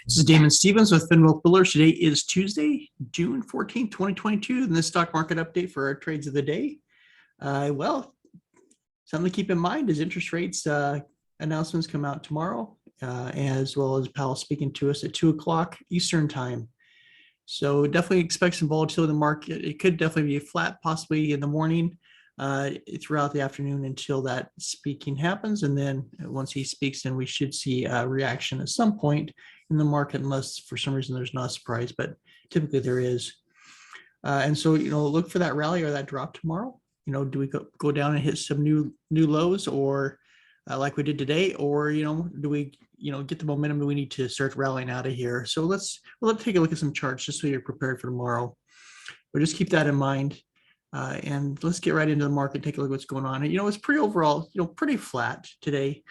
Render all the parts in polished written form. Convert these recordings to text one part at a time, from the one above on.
This is Damon Stevens with Finwealth Builders. Today is Tuesday, June 14th, 2022, and this stock market update for our trades of the day. Something to keep in mind is interest rates announcements come out tomorrow, as well as Powell speaking to us at 2 o'clock Eastern time. So definitely expect some volatility in the market. It could definitely be flat, possibly in the morning, throughout the afternoon until that speaking happens. And then once he speaks, then we should see a reaction at some point in the market, unless for some reason there's not a surprise, but typically there is. And so, look for that rally or that drop tomorrow. Do we go down and hit some new lows, or like we did today, or, do we, get the momentum that we need to start rallying out of here? So let's take a look at some charts just so you're prepared for tomorrow. But just keep that in mind. And let's get right into the market, take a look at what's going on. And, it's pretty overall, pretty flat today,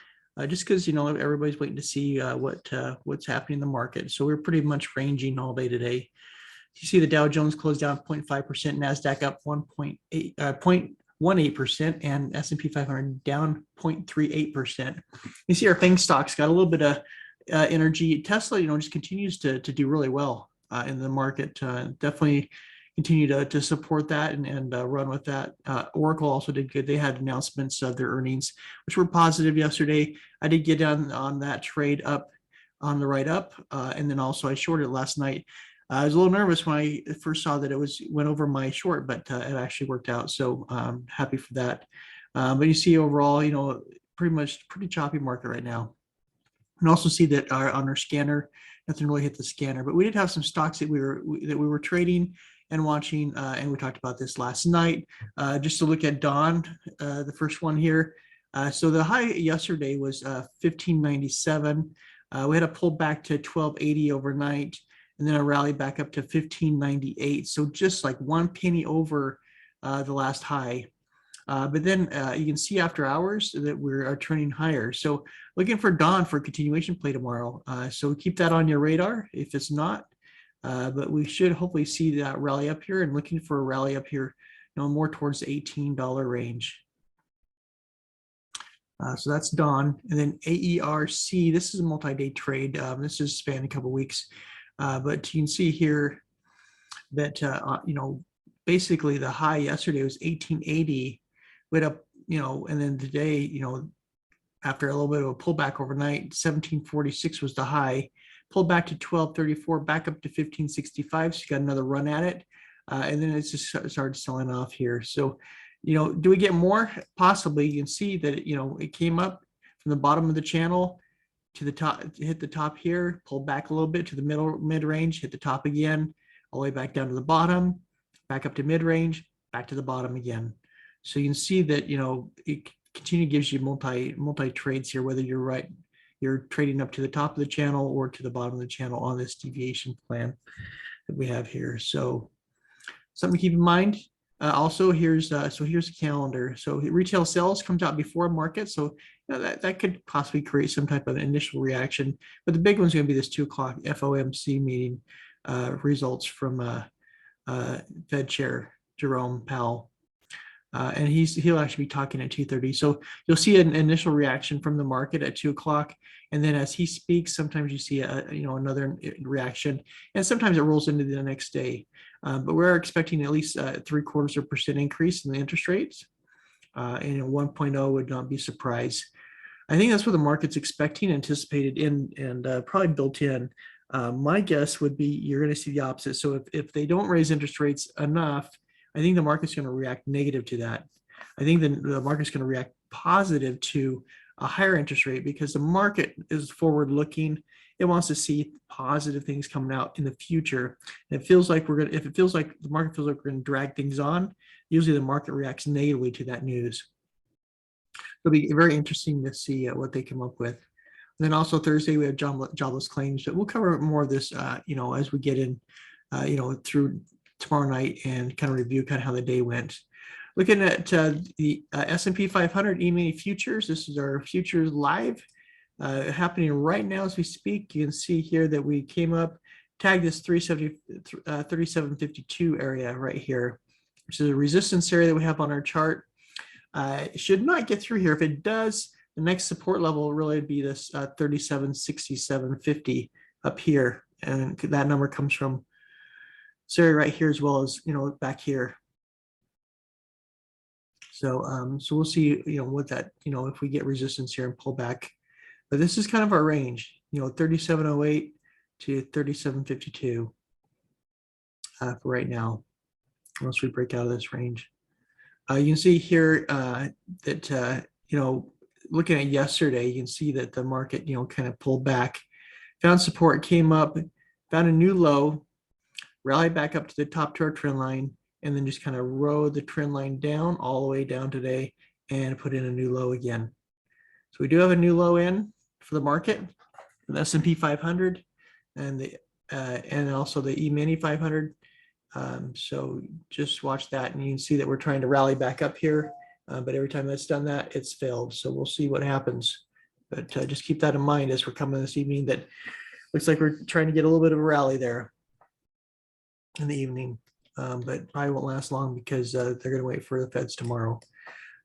just because, everybody's waiting to see what's happening in the market. So we're pretty much ranging all day today. You see the Dow Jones closed down 0.5%, NASDAQ up 0.18%, and S&P 500 down 0.38%. You see our FANG stocks got a little bit of energy. Tesla, just continues to do really well in the market. Definitely continue to support that and run with that. Oracle also did good. They had announcements of their earnings, which were positive yesterday. I did get down on that trade up on the right up, and then also I shorted last night. I was a little nervous when I first saw that it went over my short, but it actually worked out. So I'm happy for that. But you see overall, pretty choppy market right now. And also see that on our scanner, nothing really hit the scanner, but we did have some stocks that we were trading and watching, and we talked about this last night. Just to look at Dawn, the first one here. So the high yesterday was 1597. We had a pull back to 1280 overnight, and then a rally back up to 1598. So just like 1 penny over the last high. But then you can see after hours that we're turning higher. So looking for Dawn for a continuation play tomorrow. So keep that on your radar if it's not. But we should hopefully see that rally up here, and looking for a rally up here, more towards the $18 range. So that's Dawn. And then AERC, this is a multi-day trade. This is spanning a couple of weeks. But you can see here that, basically the high yesterday was 1880, went up, and then today, after a little bit of a pullback overnight, 1746 was the high, pulled back to 1234, back up to 1565. So you got another run at it. And then it's just started selling off here. So, do we get more? Possibly. You can see that, it came up from the bottom of the channel to the top, hit the top here, pulled back a little bit to the mid-range, hit the top again, all the way back down to the bottom, back up to mid-range, back to the bottom again. So you can see that, it continue gives you multi trades here, whether you're trading up to the top of the channel or to the bottom of the channel on this deviation plan that we have here. So something to keep in mind. Also, here's the calendar. So retail sales comes out before market, so that could possibly create some type of initial reaction. But the big one's going to be this 2 o'clock FOMC meeting results from Fed Chair Jerome Powell, and he'll actually be talking at 2:30. So you'll see an initial reaction from the market at 2 o'clock, and then as he speaks, sometimes you see another reaction, and sometimes it rolls into the next day. But we're expecting at least 0.75% increase in the interest rates, and 1.0 would not be a surprise. I think that's what the market's expecting, anticipated and probably built in. My guess would be you're going to see the opposite. So if they don't raise interest rates enough, I think the market's going to react negative to that. I think the market's going to react positive to a higher interest rate, because the market is forward looking. It wants to see positive things coming out in the future. And if it feels like the market feels like we're going to drag things on, usually the market reacts negatively to that news. It'll be very interesting to see what they come up with. And then also Thursday we have jobless claims, but we'll cover more of this, as we get in, through tomorrow night and kind of review kind of how the day went. Looking at the S&P 500 E-mini futures. This is our futures live. Happening right now as we speak. You can see here that we came up, tagged this 3752 area right here, which is a resistance area that we have on our chart. It should not get through here. If it does, the next support level will really be this 3767.50 up here, and that number comes from this area right here as well as, you know, back here. So so we'll see, you know, what that, you know, if we get resistance here and pull back. But this is kind of our range, you know, 3708 to 3752 for right now, once we break out of this range. You can see here that, you know, looking at yesterday, you can see that the market, you know, kind of pulled back, found support, came up, found a new low, rallied back up to the top to our trend line, and then just kind of rode the trend line down all the way down today and put in a new low again. So we do have a new low in for the market, the S&P 500 and the and also the E-mini 500. So just watch that, and you can see that we're trying to rally back up here, but every time that's done that, it's failed. So we'll see what happens. But just keep that in mind as we're coming this evening, that looks like we're trying to get a little bit of a rally there in the evening, but probably won't last long because they're going to wait for the Feds tomorrow.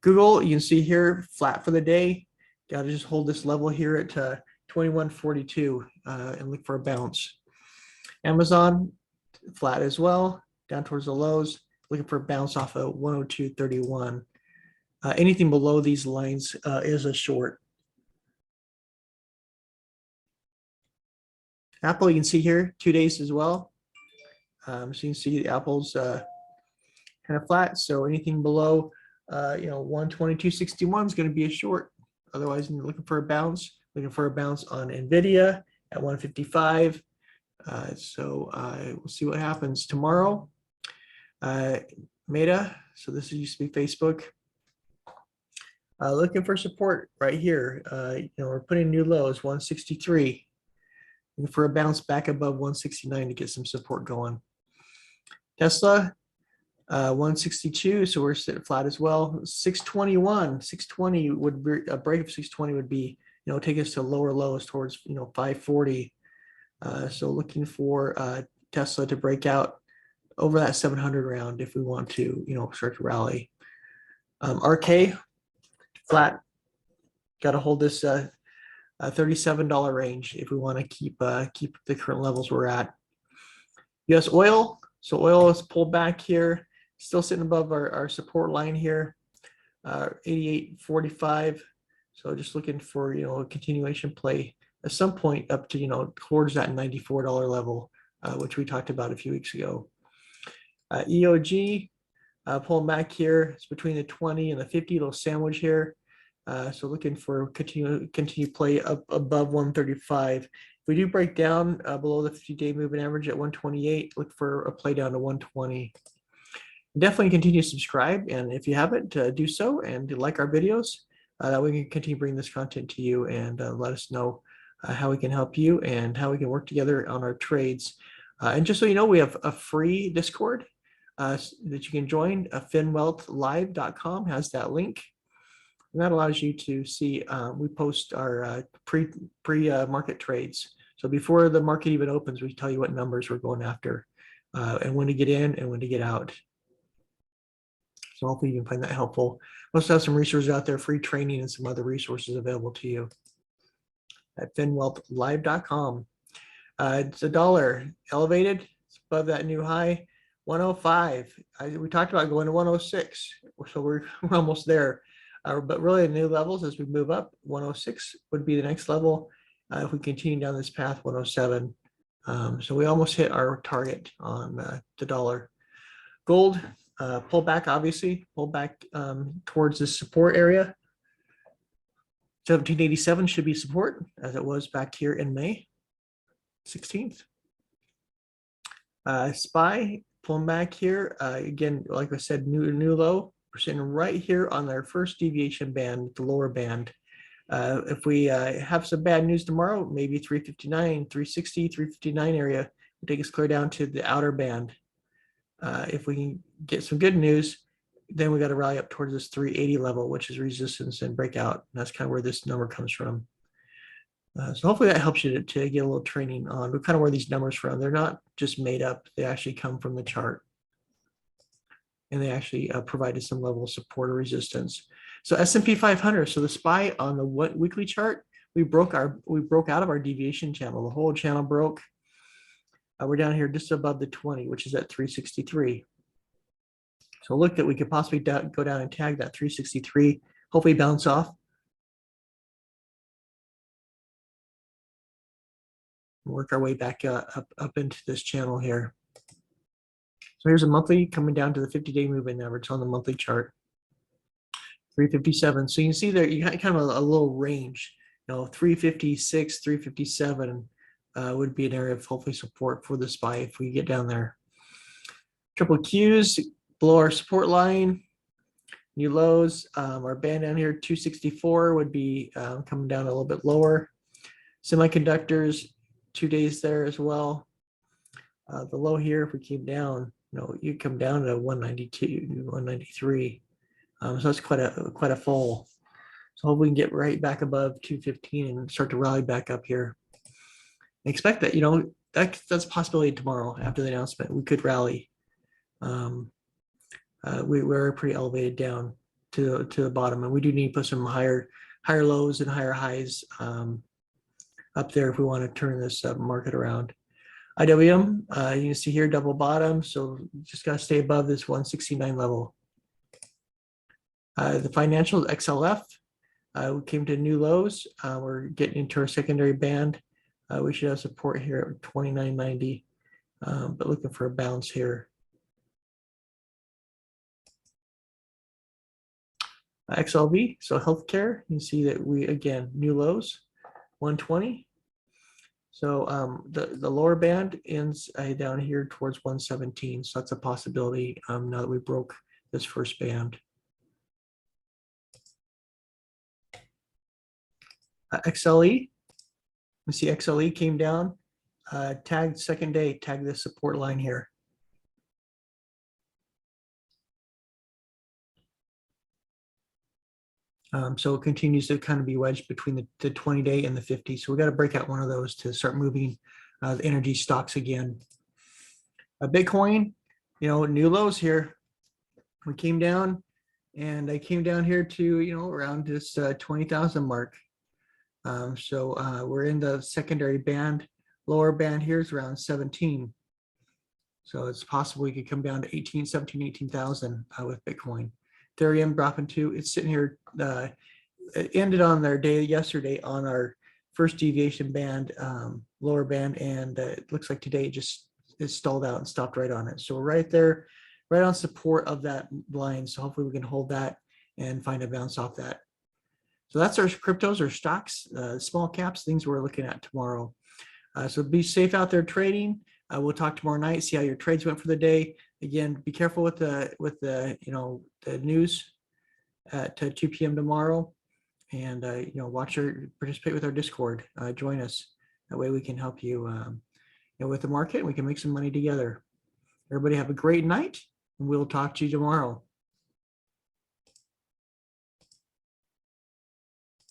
Google, you can see here, flat for the day. Got to just hold this level here at 2142 and look for a bounce. Amazon, flat as well, down towards the lows, looking for a bounce off of 102.31. Anything below these lines is a short. Apple, you can see here, 2 days as well. So you can see the Apple's kind of flat. So anything below, you know, 122.61 is going to be a short. Otherwise, you're looking for a bounce. Looking for a bounce on NVIDIA at 155. So we'll see what happens tomorrow. Meta, so this used to be Facebook. Looking for support right here. You know, we're putting new lows, 163. Looking for a bounce back above 169 to get some support going. Tesla, 162, so we're sitting flat as well. 621, 620 would be a break of 620 would be, you know, take us to lower lows towards, you know, 540. So looking for Tesla to break out over that 700 round if we want to, you know, start to rally. RK, flat. Got to hold this $37 range if we want to keep the current levels we're at. U.S. oil. So oil is pulled back here, still sitting above our support line here, 88.45. So just looking for, you know, a continuation play at some point up to, you know, towards that $94 level, which we talked about a few weeks ago. EOG pulling back here. It's between the 20 and the 50, little sandwich here. So looking for continue play up above 135. If we do break down below the 50-day moving average at 128, look for a play down to 120. Definitely continue to subscribe, and if you haven't, do so, and like our videos. That way we can continue bringing this content to you, and let us know how we can help you and how we can work together on our trades. And just so you know, we have a free Discord that you can join. finwealthlive.com has that link. And that allows you to see, we post our pre-market trades. So before the market even opens, we tell you what numbers we're going after and when to get in and when to get out. So hopefully you can find that helpful. We also have some resources out there, free training and some other resources available to you at finwealthlive.com. It's a dollar elevated. It's above that new high, 105. We talked about going to 106, so we're almost there. But really the new levels as we move up, 106 would be the next level. If we continue down this path, 107. So we almost hit our target on the dollar. Gold, pull back, obviously, pull back towards this support area. 1787 should be support, as it was back here in May 16th. SPY, pulling back here. Again, like I said, new low. We're sitting right here on our first deviation band, the lower band. If we have some bad news tomorrow, maybe 359, 360, 359 area will take us clear down to the outer band. If we can get some good news, then we got to rally up towards this 380 level, which is resistance and breakout. And that's kind of where this number comes from. So hopefully that helps you to get a little training on kind of where these numbers from. They're not just made up. They actually come from the chart. And they actually provided some level of support or resistance. So S&P 500, so the SPY on the weekly chart we broke out of our deviation channel. The whole channel broke. We're down here just above the 20, which is at 363. So look that we could possibly go down and tag that 363, hopefully bounce off. Work our way back up into this channel here. So here's a monthly coming down to the 50-day moving average on the monthly chart. 357. So you can see there you got kind of a little range. 356, 357 would be an area of hopefully support for the SPY if we get down there. Triple Qs below our support line. New lows. Our band down here 264 would be coming down a little bit lower. Semiconductors 2 days there as well. The low here, if we came down, you come down to 192, 193. So that's quite a fall. So hope we can get right back above 215 and start to rally back up here. I expect that that's a possibility tomorrow after the announcement. We could rally. We're pretty elevated down to the bottom, and we do need to put some higher lows and higher highs up there if we want to turn this market around. IWM, you can see here double bottom, so just got to stay above this 169 level. The financials, XLF, we came to new lows. We're getting into our secondary band. We should have support here at 29.90, but looking for a bounce here. XLV, so healthcare, you can see that we, again, new lows, 120. So the lower band ends down here towards 117. So that's a possibility now that we broke this first band. XLE, we see XLE came down, tagged second day, tagged this support line here. So it continues to kind of be wedged between the 20-day and the 50. So we got to break out one of those to start moving the energy stocks again. Bitcoin, new lows here. We came down, and I came down here to around this 20,000 mark. So we're in the secondary band. Lower band here is around 17. So it's possible we could come down to 18,000 with Bitcoin. Ethereum dropping to, it's sitting here, it ended on their day yesterday on our first deviation band, lower band, and it looks like today it stalled out and stopped right on it. So we're right there, right on support of that line. So hopefully we can hold that and find a bounce off that. So that's our cryptos or stocks, small caps, things we're looking at tomorrow. So be safe out there trading. We'll talk tomorrow night, see how your trades went for the day. Again, be careful with the news at 2 p.m. tomorrow, and participate with our Discord. Join us. That way we can help you, with the market. We can make some money together. Everybody have a great night, and we'll talk to you tomorrow.